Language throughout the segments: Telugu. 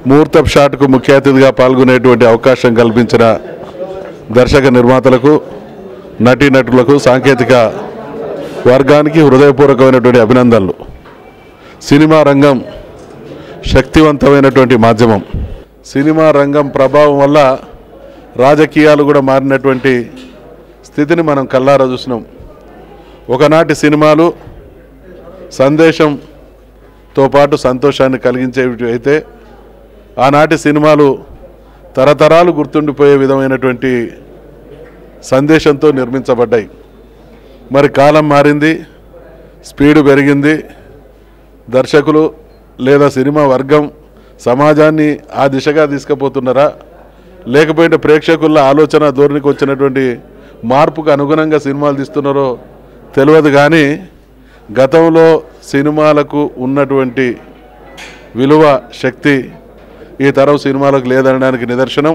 ముహూర్తపు షాట్కు ముఖ్య అతిథిగా పాల్గొనేటువంటి అవకాశం కల్పించిన దర్శక నిర్మాతలకు, నటీనటులకు, సాంకేతిక వర్గానికి హృదయపూర్వకమైనటువంటి అభినందనలు. సినిమా రంగం శక్తివంతమైనటువంటి మాధ్యమం. సినిమా రంగం ప్రభావం వల్ల రాజకీయాలు కూడా మారినటువంటి స్థితిని మనం కళ్ళారా చూసినాం. ఒకనాటి సినిమాలు సందేశంతో పాటు సంతోషాన్ని కలిగించేవి అయితే, ఆనాటి సినిమాలు తరతరాలు గుర్తుండిపోయే విధమైనటువంటి సందేశంతో నిర్మించబడ్డాయి. మరి కాలం మారింది, స్పీడు పెరిగింది. దర్శకులు లేదా సినిమా వర్గం సమాజాన్ని ఆ దిశగా తీసుకుపోతున్నారా, లేకపోతే ప్రేక్షకుల ఆలోచన ధోరణికి వచ్చినటువంటి మార్పుకు అనుగుణంగా సినిమాలు తీస్తున్నారో తెలియదు. కానీ గతంలో సినిమాలకు ఉన్నటువంటి విలువ, శక్తి ఈ తరం సినిమాలకు లేదనడానికి నిదర్శనం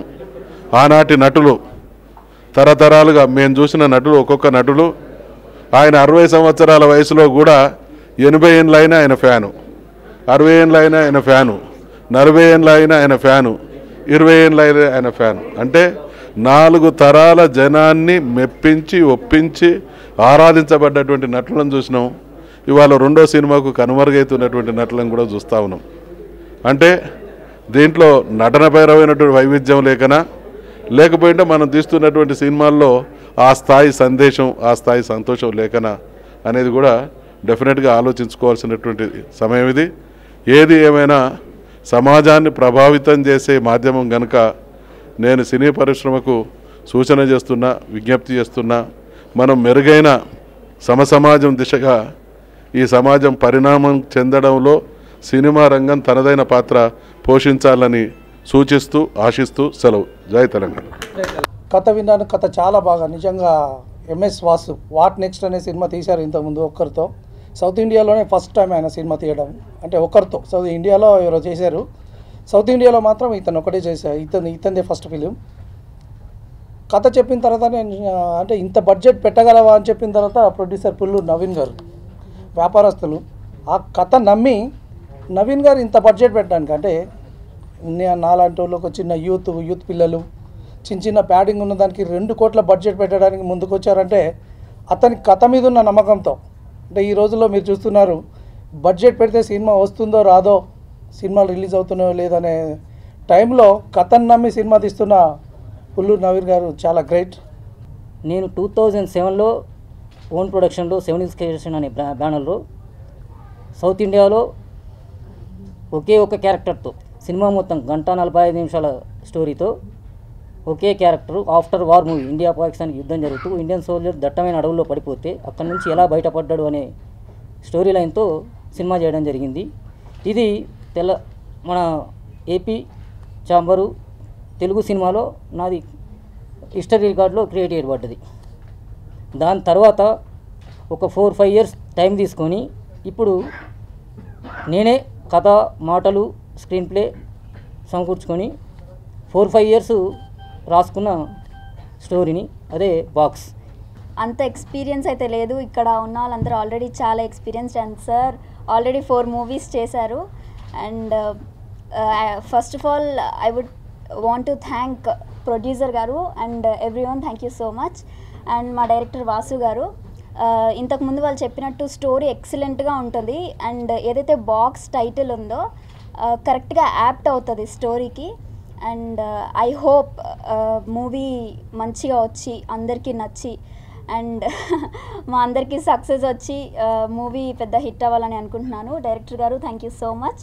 ఆనాటి నటులు. తరతరాలుగా మేము చూసిన నటులు, ఒక్కొక్క నటులు ఆయన 60 సంవత్సరాల వయసులో కూడా 80 ఏళ్ళు అయినా ఆయన ఫ్యాను, 60 ఏళ్ళు అయినా ఆయన ఫ్యాను, 40 ఏళ్ళు అయినా ఆయన ఫ్యాను, 20 ఏళ్ళు అయినా ఆయన ఫ్యాను. అంటే 4 తరాల జనాన్ని మెప్పించి, ఒప్పించి ఆరాధించబడ్డటువంటి నటులను చూసినాం. ఇవాళ రెండో సినిమాకు కనుమరుగైతున్నటువంటి నటులను కూడా చూస్తూ ఉన్నాం. అంటే దీంట్లో నటనపరమైనటువంటి వైవిధ్యం లేకపోయింటే మనం తీస్తున్నటువంటి సినిమాల్లో ఆ స్థాయి సందేశం, ఆ స్థాయి సంతోషం లేకనా అనేది కూడా డెఫినెట్గా ఆలోచించుకోవాల్సినటువంటి సమయం ఇది. ఏది ఏమైనా సమాజాన్ని ప్రభావితం చేసే మాధ్యమం కనుక నేను సినీ పరిశ్రమకు సూచన చేస్తున్నా, విజ్ఞప్తి చేస్తున్నా. మనం మెరుగైన సమసమాజం దిశగా ఈ సమాజం పరిణామం చెందడంలో సినిమా రంగం తనదైన పాత్ర పోషించాలని సూచిస్తూ, ఆశిస్తూ సెలవు. జై తెలంగాణ. కథ విన్నాను. కథ చాలా బాగా, నిజంగా ఎంఎస్ వాసు వాట్ నెక్స్ట్ అనే సినిమా తీశారు ఇంతకుముందు ఒక్కరితో. సౌత్ ఇండియాలోనే ఫస్ట్ టైం ఆయన సినిమా తీయడం, అంటే ఒకరితో. సౌత్ ఇండియాలో ఎవరో చేశారు, సౌత్ ఇండియాలో మాత్రం ఇతను ఒకటే చేశారు. ఇతనిదే ఫస్ట్ ఫిలిం. కథ చెప్పిన తర్వాత నేను అంటే ఇంత బడ్జెట్ పెట్టగలవా అని చెప్పిన తర్వాత ప్రొడ్యూసర్ పుల్లూరు నవీన్ గారు, వ్యాపారస్తులు ఆ కథ నమ్మి నవీన్ గారు ఇంత బడ్జెట్ పెట్టడానికి, అంటే నాలాంటి వాళ్ళకి చిన్న యూత్ పిల్లలు చిన్న ప్యాడింగ్ ఉన్న దానికి 2 కోట్ల బడ్జెట్ పెట్టడానికి ముందుకు వచ్చారంటే అతని కథ మీద ఉన్న నమ్మకంతో. అంటే ఈ రోజుల్లో మీరు చూస్తున్నారు, బడ్జెట్ పెడితే సినిమా వస్తుందో రాదో, సినిమాలు రిలీజ్ అవుతున్నాయో లేదనే టైంలో కథను నమ్మి సినిమా తీస్తున్న పుల్లూరు నవీన్ గారు చాలా గ్రేట్. నేను 2007లో ఓన్ ప్రొడక్షన్లో 70s క్రియేషన్ అనే బ్యానర్లో సౌత్ ఇండియాలో ఒకే ఒక క్యారెక్టర్తో సినిమా మొత్తం 1:45 నిమిషాల స్టోరీతో ఒకే character after war movie, India Pakistan యుద్ధం జరుగుతూ ఇండియన్ సోల్జర్ దట్టమైన అడవుల్లో పడిపోతే అక్కడి నుంచి ఎలా బయటపడ్డాడు అనే స్టోరీ లైన్తో సినిమా చేయడం జరిగింది. ఇది మన ఏపీ చాంబరు తెలుగు సినిమాలో నాది హిస్టరీ రికార్డులో క్రియేట్ చేయబడ్డది. దాని తర్వాత ఒక 4-5 ఇయర్స్ టైం తీసుకొని ఇప్పుడు నేనే కథ, మాటలు, స్క్రీన్ ప్లే సమకూర్చుకొని 4-5 ఇయర్స్ రాసుకున్న స్టోరీని, అదే బాక్స్. అంత ఎక్స్పీరియన్స్ అయితే లేదు, ఇక్కడ ఉన్న వాళ్ళందరూ ఆల్రెడీ చాలా experienced. And sir already 4 movies చేశారు. And first of all I would want to thank producer garu and everyone, thank you so much. And మా డైరెక్టర్ వాసు గారు, ఇంతకుముందు వాళ్ళు చెప్పినట్టు స్టోరీ ఎక్సలెంట్గా ఉంటుంది. అండ్ ఏదైతే బాక్స్ టైటిల్ ఉందో కరెక్ట్గా యాప్ట్ అవుతుంది స్టోరీకి. అండ్ ఐ హోప్ మూవీ మంచిగా వచ్చి అందరికీ నచ్చి అండ్ మా అందరికీ సక్సెస్ వచ్చి మూవీ పెద్ద హిట్ అవ్వాలని అనుకుంటున్నాను. డైరెక్టర్ గారు, థ్యాంక్ యూ సో మచ్.